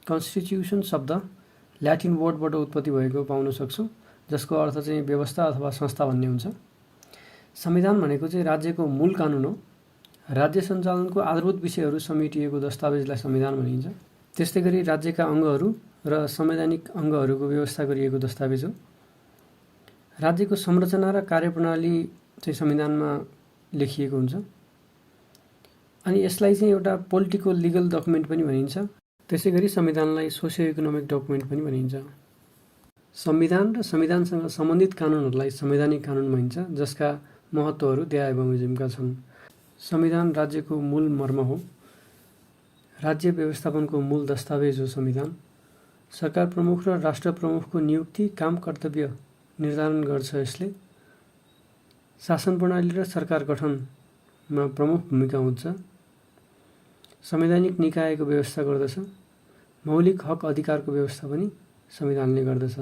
Constitution शब्द Latin वर्डबाट उत्पत्ति भएको पाउन सक्छौँ, जसको अर्थ चाहिँ व्यवस्था अथवा संस्था भन्ने हुन्छ। संविधान भनेको चाहिँ राज्यको मूल कानुन हो। राज्य सञ्चालनको आधारभूत विषयहरू समेटिएको दस्तावेजलाई संविधान भनिन्छ। त्यस्तै गरी राज्यका अङ्गहरू र संवैधानिक अङ्गहरूको व्यवस्था गरिएको दस्तावेज हो। राज्यको संरचना र कार्यप्रणाली चाहिँ संविधानमा लेखिएको हुन्छ। अनि यसलाई चाहिँ एउटा पोलिटिकल लिगल डकुमेन्ट पनि भनिन्छ। त्यसै गरी संविधानलाई सोसियो इकोनोमिक डकुमेन्ट पनि भनिन्छ। संविधान र संविधानसँग सम्बन्धित कानुनहरूलाई संवैधानिक कानुन भनिन्छ, जसका महत्त्वहरू द्याए बमोजिमका छन्। संविधान राज्यको मूल मर्म हो। राज्य व्यवस्थापनको मूल दस्तावेज हो संविधान। सरकार प्रमुख र राष्ट्र प्रमुखको नियुक्ति, काम, कर्तव्य निर्धारण गर्छ यसले। शासन प्रणाली र सरकार गठनमा प्रमुख भूमिका हुन्छ। संवैधानिक निकायको व्यवस्था गर्दछ। मौलिक हक अधिकारको व्यवस्था पनि संविधानले गर्दछ।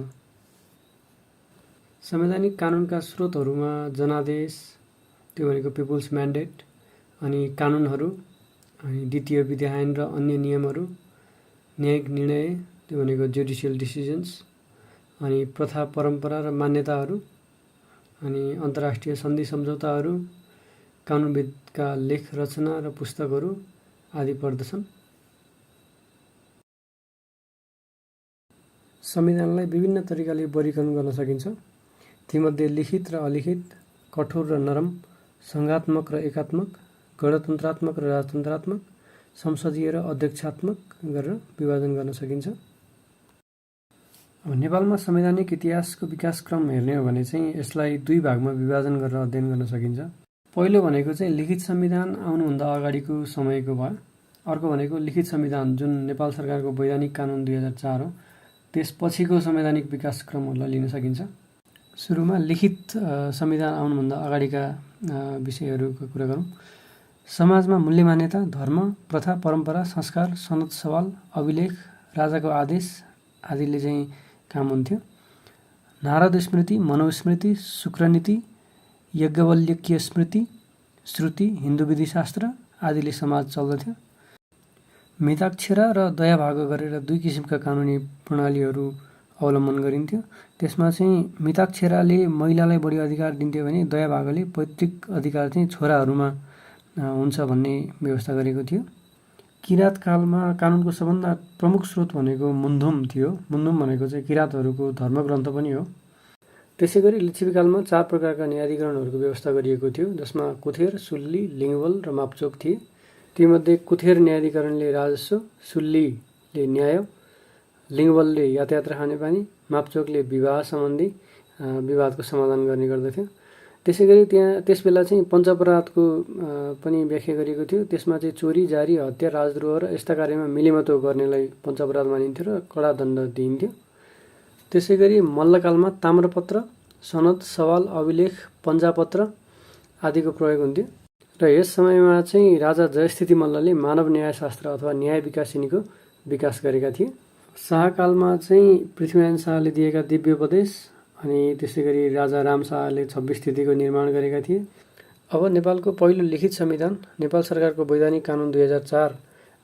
संवैधानिक कानुनका स्रोतहरूमा जनादेश, त्यो भनेको पिपुल्स म्यान्डेट, अनि कानुनहरू, अनि द्वितीय विधायन र अन्य नियमहरू, न्यायिक निर्णय, त्यो भनेको जुडिसियल डिसिजन्स, अनि प्रथा, परम्परा र मान्यताहरू, अनि अन्तर्राष्ट्रिय सन्धि सम्झौताहरू, कानुनविदका लेख रचना र पुस्तकहरू आदि पर्दछन्। संविधानलाई विभिन्न तरिकाले वर्गीकरण गर्न सकिन्छ। तीमध्ये लिखित र अलिखित, कठोर र नरम, सङ्घात्मक र एकात्मक, गणतन्त्रात्मक र राजतन्त्रात्मक, संसदीय र अध्यक्षात्मक गरेर विभाजन गर्न सकिन्छ। अब नेपालमा संवैधानिक इतिहासको विकासक्रम हेर्ने हो भने चाहिँ यसलाई दुई भागमा विभाजन गरेर अध्ययन गर्न सकिन्छ। पहिलो भनेको चाहिँ लिखित संविधान आउनुभन्दा अगाडिको समयको भयो। अर्को भनेको लिखित संविधान जुन नेपाल सरकारको वैधानिक कानुन 2004 हो, त्यसपछिको संवैधानिक विकासक्रमहरूलाई लिन सकिन्छ। सुरुमा लिखित संविधान आउनुभन्दा अगाडिका विषयहरूको कुरा गरौँ। समाजमा मूल्य मान्यता, धर्म, प्रथा, परम्परा, संस्कार, सनद सवाल, अभिलेख, राजाको आदेश आदिले चाहिँ काम हुन्थ्यो। नारद स्मृति, मनोस्मृति, शुक्रनीति, यज्ञवल्क्य स्मृति, श्रुति, हिन्दू विधिशास्त्र आदिले समाज चल्दथ्यो। मिताक्षरा र दयाभाग गरेर दुई किसिमका कानुनी प्रणालीहरू अवलम्बन गरिन्थ्यो। त्यसमा चाहिँ मिताक्षराले महिलालाई बढी अधिकार दिन्थ्यो भने दयाभागले पैतृक अधिकार चाहिँ छोराहरूमा हुन्छ भन्ने व्यवस्था गरेको थियो। किराँत कालमा कानुनको सबभन्दा प्रमुख स्रोत भनेको मुन्धुम थियो। मुन्धुम भनेको चाहिँ किराँतहरूको धर्मग्रन्थ पनि हो। त्यसै गरी लिच्छवीकालमा 4 प्रकारका न्यायाधिकरणहरूको व्यवस्था गरिएको थियो, जसमा कुथेर, सुल्ली, लिङ्गवल र मापचोक थिए। तीमध्ये कुथेर न्यायाधिकरणले राजस्व, सुल्लीले न्याय, लिङ्गवलले यातायात र खानेपानी, मापचोकले विवाह सम्बन्धी विवादको समाधान गर्ने गर्दथ्यो। त्यसै गरी त्यसबेला चाहिँ पञ्चापराधको पनि व्याख्या गरिएको थियो। त्यसमा चाहिँ चोरी, जारी, हत्या, राजद्रोह र यस्ता कार्यमा मिलेमतो गर्नेलाई पञ्चापराध मानिन्थ्यो र कडा दण्ड दिइन्थ्यो। त्यसै गरी मल्लकालमा ताम्रपत्र, सनद, सवाल, अभिलेख, पञ्जापत्र आदिको प्रयोग हुन्थ्यो। र यस समयमा चाहिँ राजा जयस्थिति मल्लले मानव न्यायशास्त्र अथवा न्याय विकासिनीको विकास गरेका थिए। शाहकालमा चाहिँ पृथ्वीनारायण शाहले दिएका दिव्योपदेश, अनि त्यसै गरी राजा राम शाहले 26 तिथिको निर्माण गरेका थिए। अब नेपालको पहिलो लिखित संविधान, नेपाल सरकारको वैधानिक कानुन 2004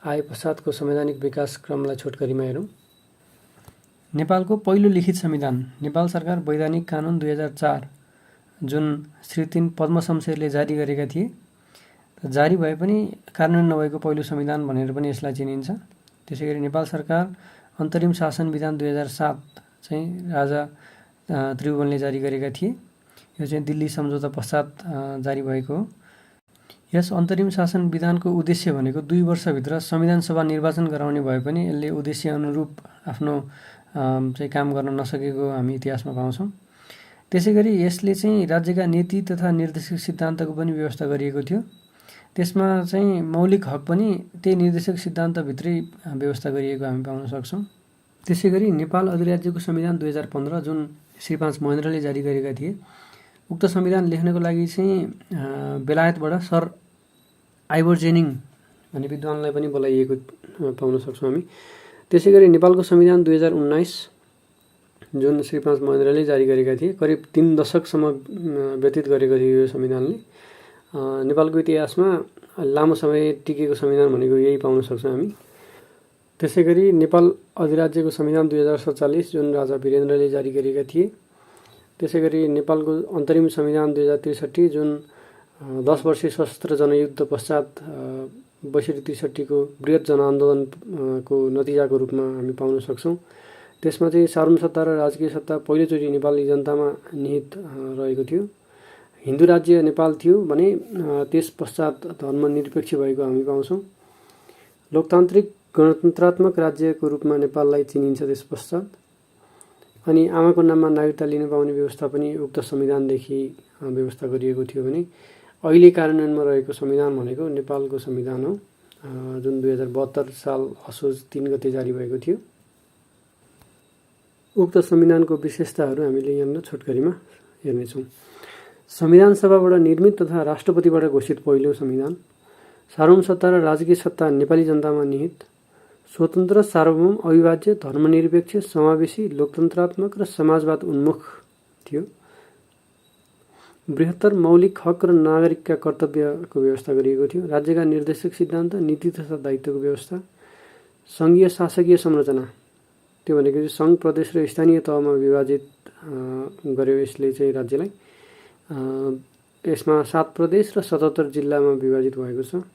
आए पश्चातको संवैधानिक विकास क्रमलाई छोटकरीमा हेरौँ। नेपालको पहिलो लिखित संविधान नेपाल सरकार वैधानिक कानुन 2004 जुन श्री 3 पद्मशमशेरले जारी गरेका थिए। जारी भए पनि कार्यान्वयन नभएको पहिलो संविधान भनेर पनि यसलाई चिनिन्छ। त्यसै गरी नेपाल सरकार अन्तरिम शासन विधान 2007 चाहिँ राजा त्रिभुवनले जारी गरेका थिए। यो चाहिँ दिल्ली सम्झौता पश्चात जारी भएको हो। यस अन्तरिम शासन विधानको उद्देश्य भनेको 2 वर्षभित्र संविधान सभा निर्वाचन गराउने भए पनि यसले उद्देश्य अनुरूप आफ्नो चाहिँ काम गर्न नसकेको हामी इतिहासमा पाउँछौँ। त्यसै गरी यसले चाहिँ राज्यका नीति तथा निर्देशक सिद्धान्तको पनि व्यवस्था गरिएको थियो। त्यसमा चाहिँ मौलिक हक पनि त्यही निर्देशक सिद्धान्तभित्रै व्यवस्था गरिएको हामी पाउन सक्छौँ। त्यसै गरी नेपाल अधिराज्यको संविधान 2015 जुन श्री 5 महेन्द्रले जारी गरेका थिए, उक्त संविधान लेख्नको लागि चाहिँ बेलायतबाट सर आइभर जेनिङ भन्ने विद्वानलाई पनि बोलाइएको पाउन सक्छौँ हामी। त्यसै गरी नेपालको संविधान 2019 जुन श्री 5 महेन्द्रले जारी गरेका थिए, करिब 3 दशकसम्म व्यतीत गरेको थियो यो संविधानले। नेपालको इतिहासमा लामो समय टिकेको संविधान भनेको यही पाउन सक्छौँ हामी। त्यसै गरी नेपाल अधिराज्यको संविधान 2047 जुन राजा वीरेन्द्रले जारी गरेका थिए। त्यसै गरी नेपालको अन्तरिम संविधान 2063 जुन 10 वर्षीय सशस्त्र जनयुद्ध पश्चात 62-63 को बृहत जनआन्दोलनको नतिजाको रूपमा हामी पाउन सक्छौँ। त्यसमा चाहिँ सार्वभौमसत्ता र राजकीय सत्ता पहिलोचोटि नेपाली जनतामा निहित रहेको थियो। हिन्दू राज्य नेपाल थियो भने त्यस पश्चात धर्मनिरपेक्ष भएको हामी पाउँछौँ। लोकतान्त्रिक गणतन्त्रात्मक राज्यको रूपमा नेपाललाई चिनिन्छ त्यस पश्चात। अनि आमाको नाममा नागरिकता लिन पाउने व्यवस्था पनि उक्त संविधानदेखि व्यवस्था गरिएको थियो भने अहिले कार्यान्वयनमा रहेको संविधान भनेको नेपालको संविधान हो, जुन 2072 साल असोज 3 गते जारी भएको थियो। उक्त संविधानको विशेषताहरू हामीले यहाँनिर छोटकरीमा हेर्नेछौँ। संविधान सभाबाट निर्मित तथा राष्ट्रपतिबाट घोषित पहिलो संविधान। सार्वभौमसत्ता र राजकीय सत्ता नेपाली जनतामा निहित। स्वतन्त्र, सार्वभौम, अविभाज्य, धर्मनिरपेक्ष, समावेशी, लोकतन्त्रात्मक र समाजवाद उन्मुख थियो। बृहत्तर मौलिक हक र नागरिकका कर्तव्यको व्यवस्था गरिएको थियो। राज्यका निर्देशक सिद्धान्त, नीति तथा दायित्वको व्यवस्था। सङ्घीय शासकीय संरचना, त्यो भनेको चाहिँ सङ्घ, प्रदेश र स्थानीय तहमा विभाजित गर्यो यसले चाहिँ राज्यलाई। यसमा 7 प्रदेश र 77 जिल्लामा विभाजित भएको छ।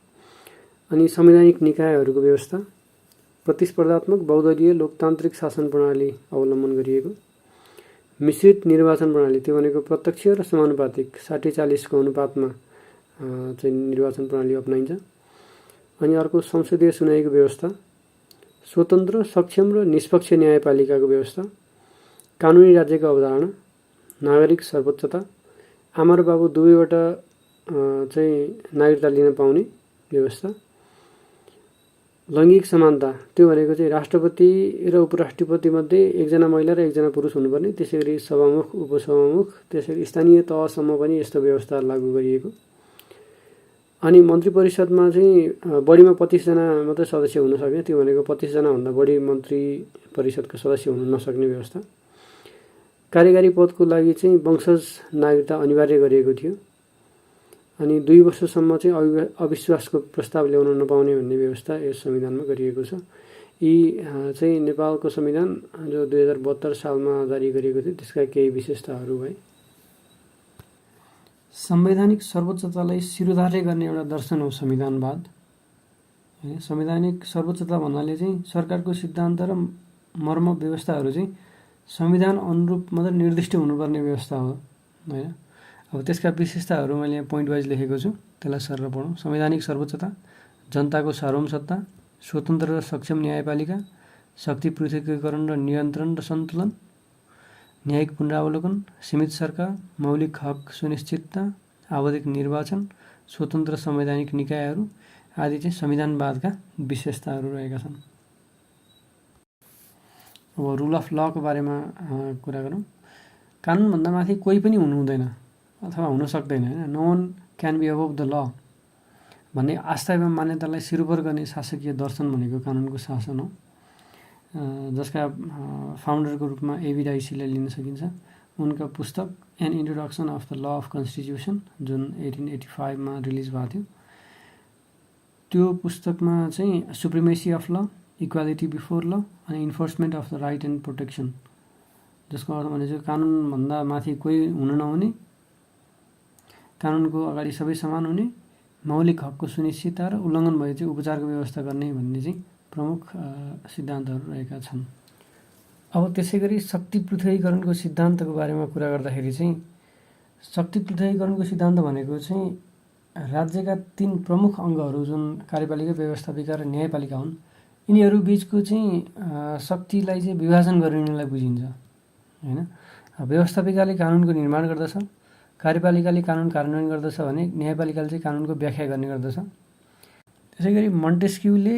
अनि संवैधानिक निकायहरूको व्यवस्था, प्रतिस्पर्धात्मक, बहुदलीय, लोकतान्त्रिक शासन प्रणाली अवलम्बन गरिएको। मिश्रित निर्वाचन प्रणाली, त्यो भनेको प्रत्यक्ष र समानुपातिक 60-40 को अनुपातमा चाहिँ निर्वाचन प्रणाली अपनाइन्छ। अनि अर्को संसदीय सुनाइको व्यवस्था, स्वतन्त्र, सक्षम र निष्पक्ष न्यायपालिकाको व्यवस्था, कानुनी राज्यको अवधारणा, नागरिक सर्वोच्चता, आमा र बाबु दुवैबाट चाहिँ नागरिकता लिन पाउने व्यवस्था। लैङ्गिक समानता, त्यो भनेको चाहिँ राष्ट्रपति र उपराष्ट्रपति मध्ये एकजना महिला र एकजना पुरुष हुनुपर्ने। त्यसै गरी सभामुख, उपसभामुख, त्यसै गरी स्थानीय तहसम्म पनि यस्तो व्यवस्था लागू गरिएको। अनि मन्त्री परिषदमा चाहिँ बढीमा 25 जना मात्रै सदस्य हुन सक्ने, त्यो भनेको 25 जना भन्दा बढी मन्त्री परिषदको सदस्य हुन नसक्ने व्यवस्था। कार्यकारी पदको लागि चाहिँ वंशज नागरिकता अनिवार्य गरिएको थियो। अनि 2 वर्षसम्म चाहिँ अविश्वासको प्रस्ताव ल्याउन नपाउने भन्ने व्यवस्था यस संविधानमा गरिएको छ। यी चाहिँ नेपालको संविधान जो 2072 सालमा जारी गरिएको थियो त्यसका केही विशेषताहरू भए। संवैधानिक सर्वोच्चतालाई शिरोधार्य गर्ने एउटा दर्शन हो संविधानवाद। संवैधानिक सर्वोच्चता भन्नाले चाहिँ सरकारको सिद्धान्त र मर्म व्यवस्थाहरू चाहिँ संविधान अनुरूप मात्र निर्दिष्ट हुनुपर्ने व्यवस्था हो हैन। अब त्यसका विशेषताहरू मैले यहाँ पोइन्ट वाइज लेखेको छु, त्यसलाई सर पढौँ। संवैधानिक सर्वोच्चता, जनताको सार्वभौमसत्ता, स्वतन्त्र र सक्षम न्यायपालिका, शक्ति पृथकीकरण र नियन्त्रण र सन्तुलन, न्यायिक पुनरावलोकन, सीमित सरकार, मौलिक हक सुनिश्चितता, आवधिक निर्वाचन, स्वतन्त्र संवैधानिक निकायहरू आदि चाहिँ संविधानवादका विशेषताहरू रहेका छन्। अब रुल अफ लको बारेमा कुरा गरौँ। कानुनभन्दा माथि कोही पनि हुनु हुँदैन अथवा हुन सक्दैन हैन। No one can be above the law भन्ने आस्था एवं मान्यतालाई सिरोपर गर्ने शासकीय दर्शन भनेको कानुनको शासन हो, जसका फाउन्डरको रूपमा एबी राइसीलाई लिन सकिन्छ। उनका पुस्तक an introduction of the law of constitution जुन 1885 मा रिलिज भएको थियो, त्यो पुस्तकमा चाहिँ supremacy of law, equality before law अनि enforcement of the right and protection, जसको अर्थ भने चाहिँ कानुनभन्दा माथि कोही हुन नहुने, कानुनको अगाडि सबै समान हुने, मौलिक हकको सुनिश्चितता र उल्लङ्घन भए चाहिँ उपचारको व्यवस्था गर्ने भन्ने चाहिँ प्रमुख सिद्धान्तहरू रहेका छन्। अब त्यसै गरी शक्ति पृथकीकरणको सिद्धान्तको बारेमा कुरा गर्दाखेरि चाहिँ शक्ति पृथकीकरणको सिद्धान्त भनेको चाहिँ राज्यका 3 प्रमुख अङ्गहरू जुन कार्यपालिका, व्यवस्थापिका र न्यायपालिका हुन्, यिनीहरू बीचको चाहिँ शक्तिलाई चाहिँ विभाजन गरिनेलाई बुझिन्छ हैन। व्यवस्थापिकाले कानुनको निर्माण गर्दछ, कार्यपालिकाले कानुन कार्यान्वयन गर्दछ भने न्यायपालिकाले चाहिँ कानुनको व्याख्या गर्ने गर्दछ। त्यसै गरी मन्टेस्क्युले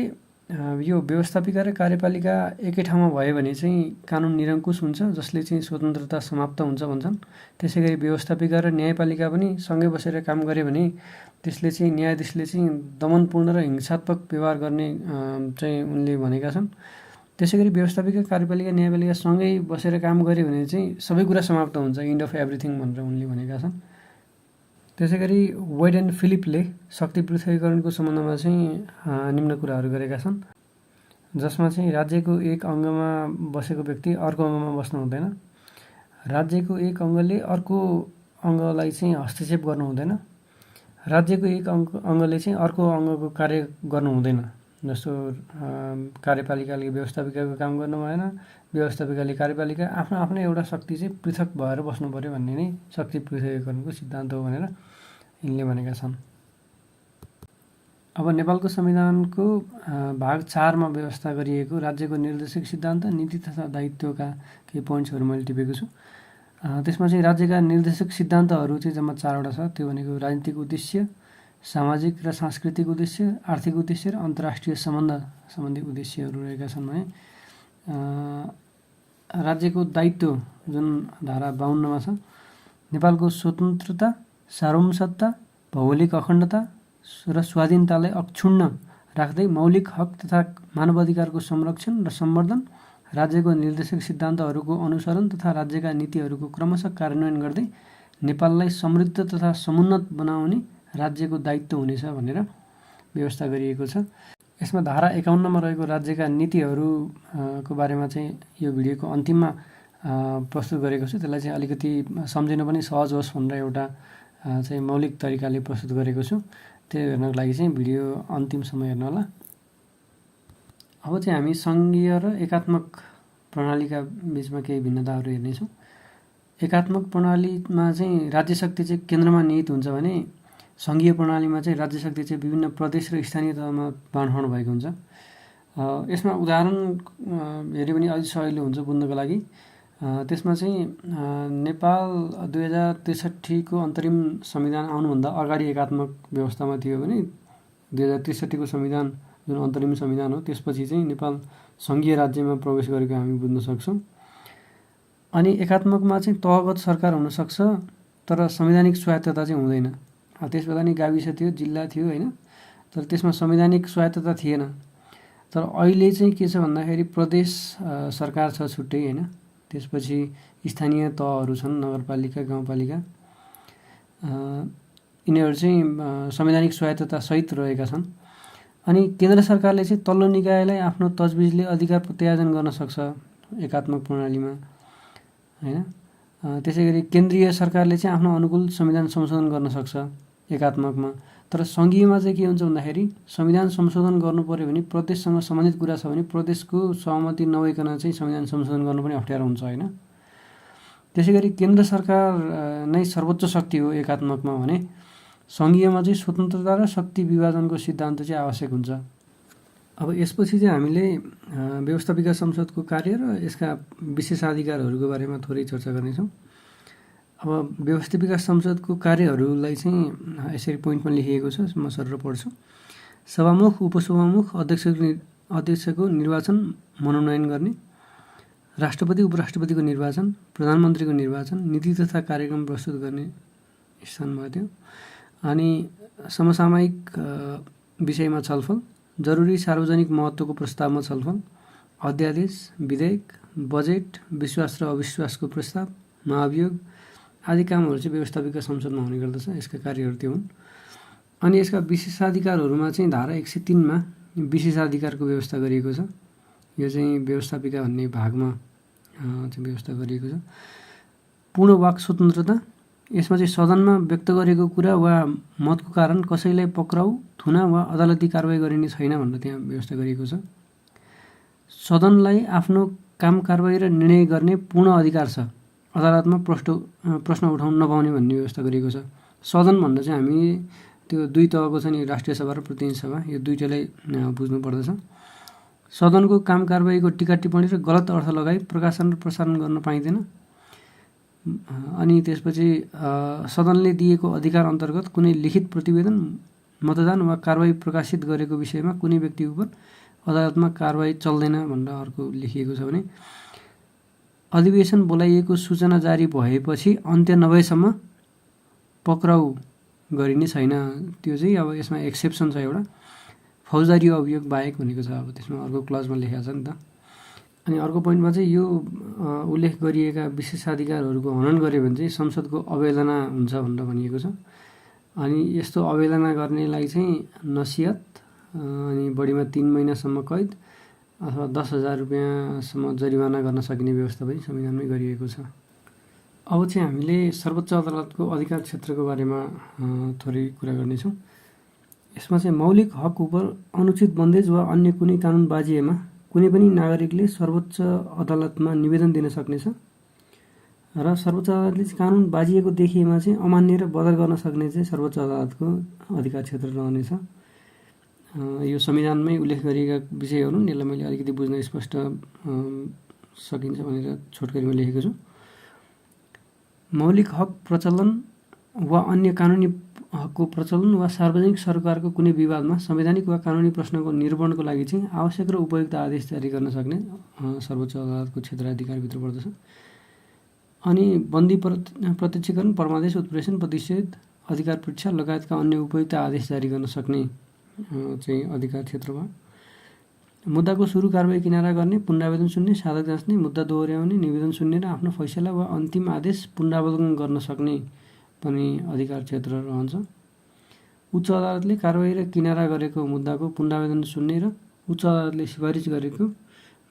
यो व्यवस्थापिका र कार्यपालिका एकै ठाउँमा भयो भने चाहिँ कानुन निरङ्कुश हुन्छ, जसले चाहिँ स्वतन्त्रता समाप्त हुन्छ भन्छन्। त्यसै गरी व्यवस्थापिका र न्यायपालिका पनि सँगै बसेर काम गरे भने त्यसले चाहिँ न्यायाधीशले चाहिँ दमनपूर्ण र हिंसात्मक व्यवहार गर्ने चाहिँ उनले भनेका छन्। त्यसै गरी व्यवस्थापिका, कार्यपालिका, न्यायपालिका सँगै बसेर काम गरे भने चाहिँ सबै कुरा समाप्त हुन्छ, इन्ड अफ एभ्रिथिङ भनेर उनले भनेका छन्। त्यसै गरी वेड एन्ड फिलिपले शक्ति पृथकीकरणको सम्बन्धमा चाहिँ निम्न कुराहरू गरेका छन्। जसमा चाहिँ राज्यको एक अङ्गमा बसेको व्यक्ति अर्को अङ्गमा बस्नु हुँदैन। राज्यको एक अङ्गले अर्को अङ्गलाई चाहिँ हस्तक्षेप गर्नु हुँदैन। राज्यको एक अङ्गले चाहिँ अर्को अङ्गको कार्य गर्नु हुँदैन। जस्तो कार्यपालिकाले व्यवस्थापिकाको काम गर्नु भएन, व्यवस्थापिकाले कार्यपालिका, आफ्नो आफ्नो एउटा शक्ति चाहिँ पृथक भएर बस्नु पर्यो भन्ने नै शक्ति पृथकीकरणको सिद्धान्त हो भनेर यिनले भनेका छन्। अब नेपालको संविधानको भाग 4 मा व्यवस्था गरिएको राज्यको निर्देशक सिद्धान्त, नीति तथा दायित्वका केही पोइन्ट्सहरू मैले टिपेको छु। त्यसमा चाहिँ राज्यका निर्देशक सिद्धान्तहरू चाहिँ जम्मा 4 वटा छ। त्यो भनेको राजनीतिक उद्देश्य, सामाजिक र सांस्कृतिक उद्देश्य, आर्थिक उद्देश्य र अन्तर्राष्ट्रिय सम्बन्धी उद्देश्यहरू रहेका छन् भने राज्यको दायित्व जुन धारा 52 मा छ, नेपालको स्वतन्त्रता, सार्वभौमसत्ता, भौगोलिक अखण्डता र स्वाधीनतालाई अक्षुण्ण राख्दै मौलिक हक तथा मानवाधिकारको संरक्षण र सम्वर्धन, राज्यको निर्देशक सिद्धान्तहरूको अनुसरण तथा राज्यका नीतिहरूको क्रमशः कार्यान्वयन गर्दै नेपाललाई समृद्ध तथा समुन्नत बनाउने राज्यको दायित्व हुनेछ भनेर व्यवस्था गरिएको छ। यसमा धारा 51 मा रहेको राज्यका नीतिहरूको बारेमा चाहिँ यो भिडियोको अन्तिममा प्रस्तुत गरेको छु। त्यसलाई चाहिँ अलिकति सम्झिन पनि सहज होस् भनेर एउटा चाहिँ मौलिक तरिकाले प्रस्तुत गरेको छु। त्यो हेर्नको लागि चाहिँ भिडियो अन्तिमसम्म हेर्नु होला। अब चाहिँ हामी सङ्घीय र एकात्मक प्रणालीका बिचमा केही भिन्नताहरू हेर्नेछौँ। एकात्मक प्रणालीमा चाहिँ राज्य शक्ति चाहिँ केन्द्रमा निहित हुन्छ भने सङ्घीय प्रणालीमा चाहिँ राज्य शक्ति चाहिँ विभिन्न प्रदेश र स्थानीय तहमा बाँडफाँड भएको हुन्छ। यसमा उदाहरण हेऱ्यो भने अलिक सजिलो हुन्छ बुझ्नको लागि। त्यसमा चाहिँ नेपाल 2063 को अन्तरिम संविधान आउनुभन्दा अगाडि एकात्मक व्यवस्थामा थियो भने 2063 को संविधान जुन अन्तरिम संविधान हो त्यसपछि चाहिँ नेपाल सङ्घीय राज्यमा प्रवेश गरेको हामी बुझ्न सक्छौँ। अनि एकात्मकमा चाहिँ तहगत सरकार हुनसक्छ तर संवैधानिक स्वायत्तता चाहिँ हुँदैन। त्यस बेला नि गाविस थियो, जिल्ला थियो होइन, तर त्यसमा संवैधानिक स्वायत्तता थिएन। तर अहिले चाहिँ के छ भन्दाखेरि प्रदेश सरकार छ छुट्टै होइन, त्यसपछि स्थानीय तहहरू छन्, नगरपालिका, गाउँपालिका, यिनीहरू चाहिँ संवैधानिक स्वायत्तता सहित रहेका छन्। अनि केन्द्र सरकारले चाहिँ तल्लो निकायलाई आफ्नो तजविजले अधिकार प्रत्यायोजन गर्न सक्छ एकात्मक प्रणालीमा होइन। त्यसै गरी केन्द्रीय सरकारले चाहिँ आफ्नो अनुकूल संविधान संशोधन गर्न सक्छ एकात्मकमा। तर सङ्घीयमा चाहिँ के हुन्छ भन्दाखेरि संविधान संशोधन गर्नु पर्यो भने प्रदेशसँग सम्बन्धित कुरा छ भने प्रदेशको सहमति नभइकन चाहिँ संविधान संशोधन गर्नु पनि अप्ठ्यारो हुन्छ होइन। त्यसै गरी केन्द्र सरकार नै सर्वोच्च शक्ति हो एकात्मकमा भने सङ्घीयमा चाहिँ स्वतन्त्रता र शक्ति विभाजनको सिद्धान्त चाहिँ आवश्यक हुन्छ। अब यसपछि चाहिँ हामीले व्यवस्थापिका संसदको कार्य र यसका विशेषाधिकारहरूको बारेमा थोरै चर्चा गर्नेछौँ। अब व्यवस्थापिका संसदको कार्यहरूलाई चाहिँ यसरी पोइन्टमा लेखिएको छ, म सर पढ्छु। सभामुख, उपसभामुख, अध्यक्षको निर्वाचन मनोनयन गर्ने, राष्ट्रपति उपराष्ट्रपतिको निर्वाचन, प्रधानमन्त्रीको निर्वाचन, नीति तथा कार्यक्रम प्रस्तुत गर्ने स्थान भयो त्यो। अनि समसामयिक विषयमा छलफल, जरुरी सार्वजनिक महत्त्वको प्रस्तावमा छलफल, अध्यादेश, विधेयक, बजेट, विश्वास र अविश्वासको प्रस्ताव, महाभियोग आदि कामहरू चाहिँ व्यवस्थापिका संसदमा हुने गर्दछ। यसका कार्यहरू त्यो हुन्। अनि यसका विशेषाधिकारहरूमा चाहिँ धारा 103 मा विशेषाधिकारको व्यवस्था गरिएको छ। यो चाहिँ व्यवस्थापिका भन्ने भागमा चाहिँ व्यवस्था गरिएको छ। पूर्ण वाक स्वतन्त्रता, यसमा चाहिँ सदनमा व्यक्त गरेको कुरा वा मतको कारण कसैलाई पक्राउ, थुना वा अदालती कारबाही गरिने छैन भनेर त्यहाँ व्यवस्था गरिएको छ। सदनलाई आफ्नो काम कारबाही र निर्णय गर्ने पूर्ण अधिकार छ, अदालतमा प्रश्न उठाउन नपाउने भन्ने व्यवस्था गरिएको छ। सदन भन्दा चाहिँ हामी त्यो दुई तहको छ नि, राष्ट्रिय सभा र प्रतिनिधि सभा, यो दुईटालाई बुझ्नु पर्दछ। सदनको काम कारबाहीको टिका टिप्पणी र गलत अर्थ लगाई प्रकाशन र प्रसारण गर्न पाइँदैन। अनि त्यसपछि सदनले दिएको अधिकार अन्तर्गत कुनै लिखित प्रतिवेदन, मतदान वा कारबाही प्रकाशित गरेको विषयमा कुनै व्यक्ति उप अदालतमा कारबाही चल्दैन भनेर अर्को लेखिएको छ भने अधिवेशन बोलाइएको सूचना जारी भएपछि अन्त्य नभएसम्म पक्राउ गरिने छैन। त्यो चाहिँ अब यसमा एक्सेप्सन छ एउटा, फौजदारी अभियोग बाहेक भनेको छ। अब त्यसमा अर्को क्लजमा लेखेको छ नि त। अनि अर्को पोइन्टमा चाहिँ यो उल्लेख गरिएका विशेषाधिकारहरूको हनन गर्यो भने चाहिँ संसदको अवहेलना हुन्छ भनेर भनिएको छ। अनि यस्तो अवहेलना गर्नेलाई चाहिँ नसिहत अनि बढीमा 3 महिनासम्म कैद अथवा 10,000 रुपियाँसम्म जरिवाना गर्न सकिने व्यवस्था पनि संविधानमै गरिएको छ। अब चाहिँ हामीले सर्वोच्च अदालतको अधिकार क्षेत्रको बारेमा थोरै कुरा गर्नेछौँ। यसमा चाहिँ मौलिक हक उप अनुचित बन्देज वा अन्य कुनै कानुन बाजिएमा कुनै पनि नागरिकले सर्वोच्च अदालतमा निवेदन दिन सक्नेछ र सर्वोच्च अदालतले कानुन बाजिएको देखिएमा चाहिँ अमान्य र बदल गर्न सक्ने चाहिँ सर्वोच्च अदालतको अधिकार क्षेत्र रहनेछ। यो संविधानमै उल्लेख गरिएका विषयहरू यसलाई मैले अलिकति बुझ्न स्पष्ट सकिन्छ भनेर छोटकरीमा लेखेको छु। मौलिक हक प्रचलन वा अन्य कानुनी हकको प्रचलन वा सार्वजनिक सरकारको कुनै विवादमा संवैधानिक वा कानुनी प्रश्नको निरूपणको लागि चाहिँ आवश्यक र उपयुक्त आदेश जारी गर्न सक्ने सर्वोच्च अदालतको क्षेत्राधिकारभित्र पर्दछ। अनि बन्दी प्रत्यक्षीकरण, परमादेश, उत्प्रेषण, प्रतिषेध, अधिकार परीक्षा लगायतका अन्य उपयुक्त आदेश जारी गर्न सक्ने चाहिँ अधिकार क्षेत्रमा मुद्दाको सुरु कारबाही किनारा गर्ने, पुनरावेदन सुन्ने, साधक जाँच्ने, मुद्दा दोहोर्याउने, निवेदन सुन्ने र आफ्नो फैसला वा अन्तिम आदेश पुनरावलोकन गर्न सक्ने पनि अधिकार क्षेत्र रहन्छ। उच्च अदालतले कारबाही र किनारा गरेको मुद्दाको पुनरावेदन सुन्ने र उच्च अदालतले सिफारिस गरेको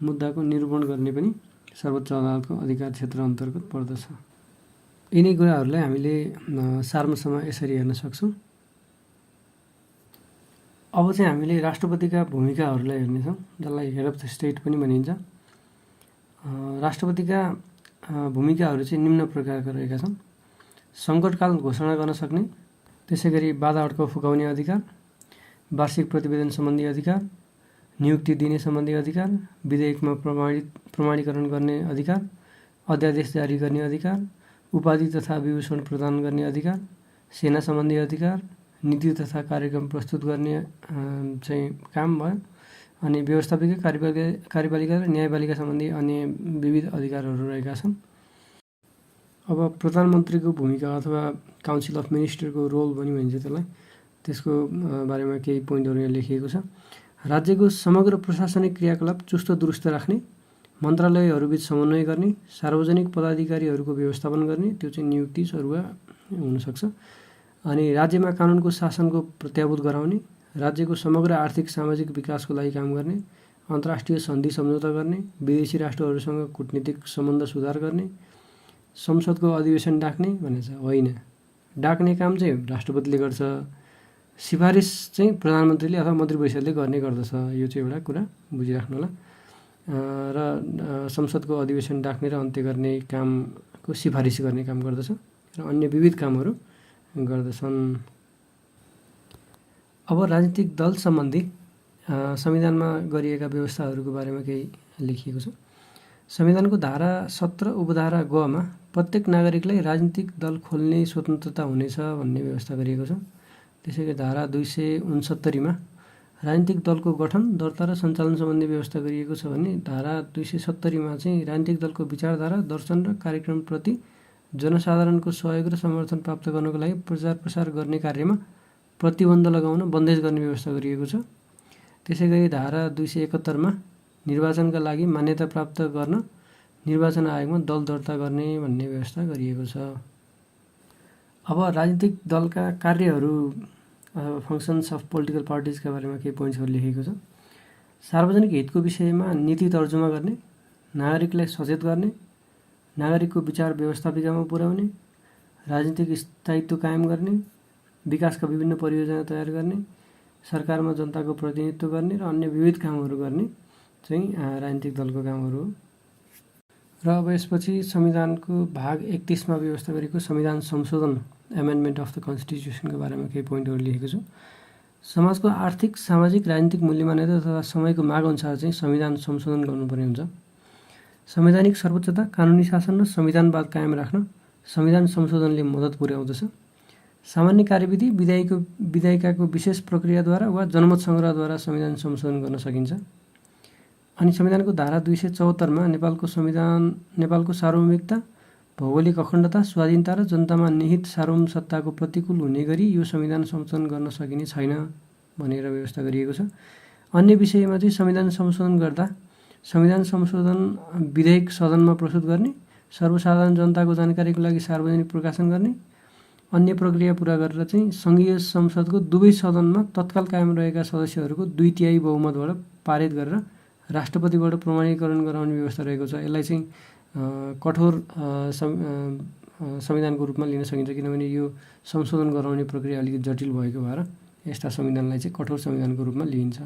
मुद्दाको निरूपण गर्ने पनि सर्वोच्च अदालतको अधिकार क्षेत्र अन्तर्गत पर्दछ। यिनै कुराहरूलाई हामीले सार्मसमा यसरी हेर्न सक्छौँ। अब चाहिँ हामीले राष्ट्रपतिका भूमिकाहरूलाई हेर्नेछौँ, जसलाई हेड अफ द स्टेट पनि भनिन्छ। राष्ट्रपतिका भूमिकाहरू चाहिँ निम्न प्रकारका रहेका छन्। सङ्कटकाल घोषणा गर्न सक्ने, त्यसै गरी बाधा अड्काउ फुकाउने अधिकार, वार्षिक प्रतिवेदन सम्बन्धी अधिकार, नियुक्ति दिने सम्बन्धी अधिकार, विधेयकमा प्रमाणीकरण गर्ने अधिकार, अध्यादेश जारी गर्ने अधिकार, उपाधि तथा विभूषण प्रदान गर्ने अधिकार, सेना सम्बन्धी अधिकार, नीति तथा कार्यक्रम प्रस्तुत गर्ने चाहिँ काम भयो। अनि व्यवस्थापिका, कार्यपालिका र न्यायपालिका सम्बन्धी अन्य विविध अधिकारहरू रहेका छन्। अब प्रधानमन्त्रीको भूमिका अथवा काउन्सिल अफ मिनिस्टरको रोल पनि भनिन्छ त्यसलाई, त्यसको बारेमा केही पोइन्टहरू यहाँ लेखिएको छ। राज्यको समग्र प्रशासनिक क्रियाकलाप चुस्त दुरुस्त राख्ने, मन्त्रालयहरूबिच समन्वय गर्ने, सार्वजनिक पदाधिकारीहरूको व्यवस्थापन गर्ने, त्यो चाहिँ नियुक्ति सरुवा हुनसक्छ। अनि राज्यमा कानुनको शासनको प्रत्याभूत गराउने, राज्यको समग्र आर्थिक सामाजिक विकासको लागि काम गर्ने, अन्तर्राष्ट्रिय सन्धि सम्झौता गर्ने, विदेशी राष्ट्रहरूसँग कूटनीतिक सम्बन्ध सुधार गर्ने, संसदको अधिवेशन डाक्ने भनेको छ होइन, डाक्ने काम चाहिँ राष्ट्रपतिले गर्छ, सिफारिस चाहिँ प्रधानमन्त्रीले अथवा मन्त्री परिषदले गर्ने गर्दछ। यो चाहिँ एउटा कुरा बुझिराख्नु होला। र संसदको अधिवेशन डाक्ने र अन्त्य गर्ने कामको सिफारिस गर्ने काम गर्दछ र अन्य विविध कामहरू गर्दछन्। अब राजनीतिक दल सम्बन्धी संविधानमा गरिएका व्यवस्थाहरूको बारेमा केही लेखिएको छ। संविधानको धारा 17 उपधारा ग मा प्रत्येक नागरिकलाई राजनीतिक दल खोल्ने स्वतन्त्रता हुनेछ भन्ने व्यवस्था गरिएको छ। त्यसैगरी धारा 269 मा राजनीतिक दलको गठन, दर्ता र सञ्चालन सम्बन्धी व्यवस्था गरिएको छ भने धारा 270 मा चाहिँ राजनीतिक दलको विचारधारा, दर्शन र कार्यक्रमप्रति जनसाधारणको सहयोग र समर्थन प्राप्त गर्नको लागि प्रचार प्रसार गर्ने कार्यमा प्रतिबन्ध लगाउन, बन्देज गर्ने व्यवस्था गरिएको छ। त्यसैगरी धारा 271 मा निर्वाचनका लागि मान्यता प्राप्त गर्न निर्वाचन आयोगमा दल दर्ता गर्ने भन्ने व्यवस्था गरिएको छ। अब राजनीतिक दलका कार्यहरू फङ्सन्स अफ पोलिटिकल पार्टिजका बारेमा केही पोइन्ट्सहरू लेखेको छ। सार्वजनिक हितको विषयमा नीति तर्जुमा गर्ने, नागरिकलाई सचेत गर्ने, नागरिकको विचार व्यवस्थापिकामा पुर्याउने, राजनीतिक स्थायित्व कायम गर्ने, विकासका विभिन्न परियोजना तयार गर्ने, सरकारमा जनताको प्रतिनिधित्व गर्ने र अन्य विविध कामहरू गर्ने चाहिँ राजनीतिक दलको कामहरू हो। र अब यसपछि संविधानको भाग 31 मा व्यवस्था गरेको संविधान संशोधन, एमेन्डमेन्ट अफ द कन्स्टिट्युसनको बारेमा केही पोइन्टहरू लेखेको छु। समाजको आर्थिक, सामाजिक, राजनीतिक मूल्य मान्यता तथा समयको माग अनुसार चाहिँ संविधान संशोधन गर्नुपर्ने हुन्छ। संवैधानिक सर्वोच्चता, कानुनी शासन र संविधानवाद कायम राख्न संविधान संशोधनले मद्दत पुर्याउँदछ। सामान्य कार्यविधि, विधायिकाको विशेष प्रक्रियाद्वारा वा जनमत सङ्ग्रहद्वारा संविधान संशोधन गर्न सकिन्छ। अनि संविधानको धारा 274 मा नेपालको सार्वभौमिकता, भौगोलिक अखण्डता, स्वाधीनता र जनतामा निहित सार्वभौम सत्ताको प्रतिकूल हुने गरी यो संविधान संशोधन गर्न सकिने छैन भनेर व्यवस्था गरिएको छ। अन्य विषयमा चाहिँ संविधान संशोधन गर्दा संविधान संशोधन विधेयक सदनमा प्रस्तुत गर्ने, सर्वसाधारण जनताको जानकारीको लागि सार्वजनिक प्रकाशन गर्ने, अन्य प्रक्रिया पुरा गरेर चाहिँ सङ्घीय संसदको दुवै सदनमा तत्काल कायम रहेका सदस्यहरूको 2/3 बहुमतबाट पारित गरेर राष्ट्रपतिबाट प्रमाणीकरण गराउने व्यवस्था रहेको छ। यसलाई चाहिँ कठोर संविधानको रूपमा लिन सकिन्छ, किनभने यो संशोधन गराउने प्रक्रिया अलिकति जटिल भएको भएर यस्ता संविधानलाई चाहिँ कठोर संविधानको रूपमा लिइन्छ।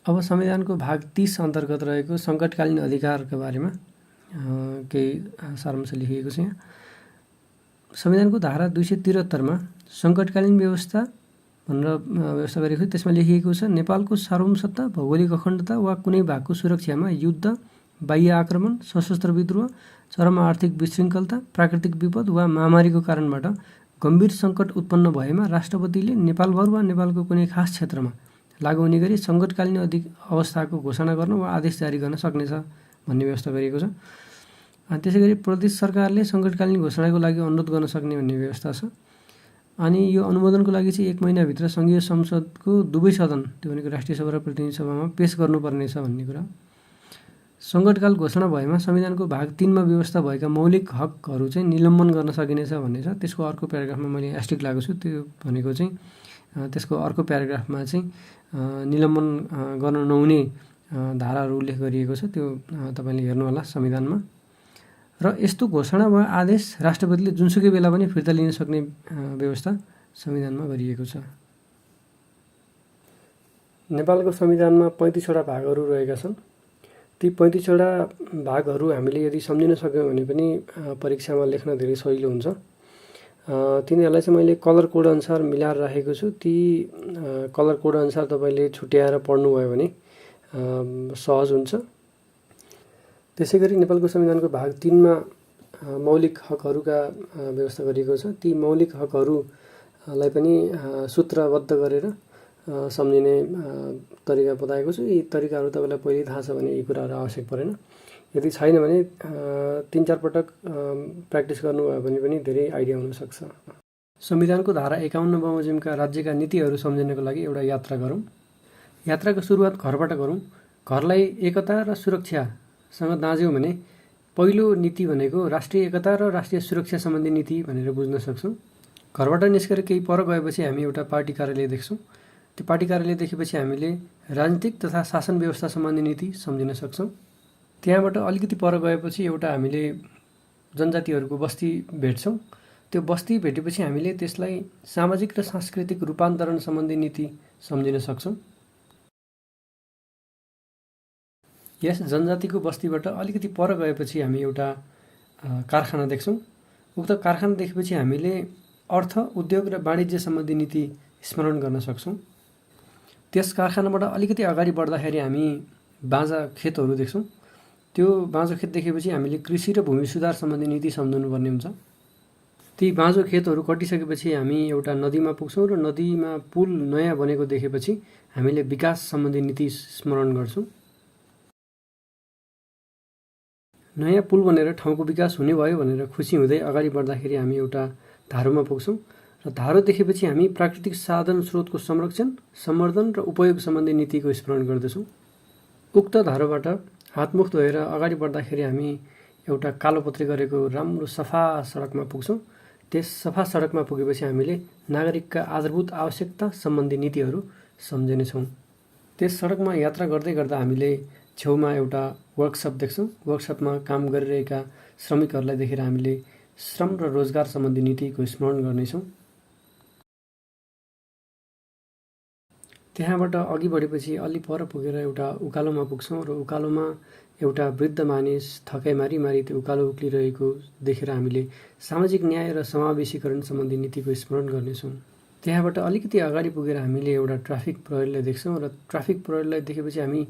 अब संविधानको भाग 30 अन्तर्गत रहेको सङ्कटकालीन अधिकारका बारेमा केही सारांश लेखिएको छ। यहाँ संविधानको धारा 273 सङ्कटकालीन व्यवस्था भनेर व्यवस्था गरेको, त्यसमा लेखिएको छ नेपालको सार्वभौमसत्ता, भौगोलिक अखण्डता वा कुनै भागको सुरक्षामा युद्ध, बाह्य आक्रमण, सशस्त्र विद्रोह, चरम आर्थिक विशृङ्खलता, प्राकृतिक विपद वा महामारीको कारणबाट गम्भीर सङ्कट उत्पन्न भएमा राष्ट्रपतिले नेपालभर वा नेपालको कुनै खास क्षेत्रमा लागू हुने गरी सङ्कटकालीन अवस्थाको घोषणा गर्न वा आदेश जारी गर्न सक्नेछ भन्ने व्यवस्था गरिएको छ। त्यसै गरी प्रदेश सरकारले सङ्कटकालीन घोषणाको लागि अनुरोध गर्न सक्ने भन्ने व्यवस्था छ। अनि यो अनुमोदनको लागि चाहिँ 1 महिनाभित्र सङ्घीय संसदको दुवै सदन, त्यो भनेको राष्ट्रिय सभा र प्रतिनिधि सभामा पेश गर्नुपर्नेछ भन्ने कुरा। सङ्कटकाल घोषणा भएमा संविधानको भाग 3 मा व्यवस्था भएका मौलिक हकहरू चाहिँ निलम्बन गर्न सकिनेछ भन्ने छ। त्यसको अर्को प्याराग्राफमा मैले एस्टेरिक लगाएको छु, त्यो भनेको चाहिँ त्यसको अर्को प्याराग्राफमा चाहिँ निलम्बन गर्न नहुने धाराहरू उल्लेख गरिएको छ, त्यो तपाईँले हेर्नु होला संविधानमा। र यस्तो घोषणा वा आदेश राष्ट्रपतिले जुनसुकै बेला पनि फिर्ता लिन सक्ने व्यवस्था संविधानमा गरिएको छ। नेपालको संविधानमा 35 वटा भागहरू रहेका छन्। ती 35 वटा भागहरू हामीले यदि सम्झिन सक्यौँ भने पनि परीक्षामा लेख्न धेरै सजिलो हुन्छ। तिनीहरूलाई चाहिँ मैले कलर कोड अनुसार मिलाएर राखेको छु। ती कलर कोड अनुसार तपाईँले छुट्याएर पढ्नुभयो भने सहज हुन्छ। त्यसै गरी नेपालको संविधानको भाग 3 मा मौलिक हकहरूका व्यवस्था गरिएको छ। ती मौलिक हकहरूलाई पनि सूत्रबद्ध गरेर सम्झिने तरिका बताएको छु। यी तरिकाहरू तपाईँलाई पहिले थाहा छ भने यी कुराहरू आवश्यक परेन। यदि छैन भने 3-4 पटक प्र्याक्टिस गर्नुभयो भने पनि धेरै आइडिया हुनसक्छ। संविधानको धारा 51 बमोजिमका राज्यका नीतिहरू सम्झिनको लागि एउटा यात्रा गरौँ। यात्राको सुरुवात घरबाट गरौँ। घरलाई एकता र सुरक्षासँग दाँज्यौँ भने पहिलो नीति भनेको राष्ट्रिय एकता र राष्ट्रिय सुरक्षा सम्बन्धी नीति भनेर बुझ्न सक्छौँ। घरबाट निस्केर केही पर गएपछि हामी एउटा पार्टी कार्यालय देख्छौँ। त्यो पार्टी कार्यालय देखेपछि हामीले राजनीतिक तथा शासन व्यवस्था सम्बन्धी नीति सम्झिन सक्छौँ। त्यहाँबाट अलिकति पर गएपछि एउटा हामीले जनजातिहरूको बस्ती भेट्छौँ। त्यो बस्ती भेटेपछि हामीले त्यसलाई सामाजिक र सांस्कृतिक रूपान्तरण सम्बन्धी नीति सम्झिन सक्छौँ। यस जनजातिको बस्तीबाट अलिकति पर गएपछि हामी एउटा कारखाना देख्छौँ। उक्त कारखाना देखेपछि हामीले अर्थ, उद्योग र वाणिज्य सम्बन्धी नीति स्मरण गर्न सक्छौँ। त्यस कारखानाबाट अलिकति अगाडि बढ्दाखेरि हामी बाँझा खेतहरू देख्छौँ। त्यो बाँझो खेत देखेपछि हामीले कृषि र भूमि सुधार सम्बन्धी नीति सम्झनुपर्ने हुन्छ। ती बाँझो खेतहरू कटिसकेपछि हामी एउटा नदीमा पुग्छौँ र नदीमा पुल नयाँ बनेको देखेपछि हामीले विकास सम्बन्धी नीति स्मरण गर्छौँ। नयाँ पुल बनेर ठाउँको विकास हुने भयो भनेर खुसी हुँदै अगाडि बढ्दाखेरि हामी एउटा धारोमा पुग्छौँ र धारो देखेपछि हामी प्राकृतिक साधन स्रोतको संरक्षण, सम्वर्धन र उपयोग सम्बन्धी नीतिको स्मरण गर्दछौँ। उक्त धारोबाट हातमुख धोएर अगाडि बढ्दाखेरि हामी एउटा कालोपत्री गरेको राम्रो सफा सडकमा पुग्छौँ। त्यस सफा सडकमा पुगेपछि हामीले नागरिकका आधारभूत आवश्यकता सम्बन्धी नीतिहरू सम्झिनेछौँ। त्यस सडकमा यात्रा गर्दै गर्दा हामीले छेउमा एउटा वर्कसप देख्छौँ। वर्कसपमा काम गरिरहेका श्रमिकहरूलाई देखेर हामीले श्रम र रोजगार सम्बन्धी नीतिको स्मरण गर्नेछौँ। त्यहाँबाट अघि बढेपछि अलि पर पुगेर एउटा उकालोमा पुग्छौँ र उकालोमा एउटा वृद्ध मानिस थकाइ मारी त्यो उकालो उक्लिरहेको देखेर हामीले सामाजिक न्याय र समावेशीकरण सम्बन्धी नीतिको स्मरण गर्नेछौँ। त्यहाँबाट अलिकति अगाडि पुगेर हामीले एउटा ट्राफिक प्रहरीलाई देख्छौँ र ट्राफिक प्रहरीलाई देखेपछि हामी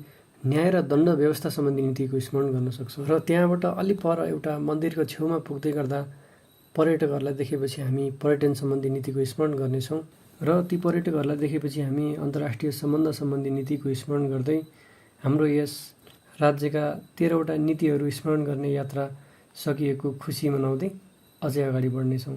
न्याय र दण्ड व्यवस्था सम्बन्धी नीतिको स्मरण गर्न सक्छौँ। र त्यहाँबाट अलि पर एउटा मन्दिरको छेउमा पुग्दै गर्दा पर्यटकहरूलाई देखेपछि हामी पर्यटन सम्बन्धी नीतिको स्मरण गर्नेछौँ र ती पर्यटकहरूलाई देखेपछि हामी अन्तर्राष्ट्रिय सम्बन्ध सम्बन्धी नीतिको स्मरण गर्दै हाम्रो यस राज्यका 13 वटा नीतिहरू स्मरण गर्ने यात्रा सकिएको खुसी मनाउँदै अझै अगाडि बढ्नेछौँ।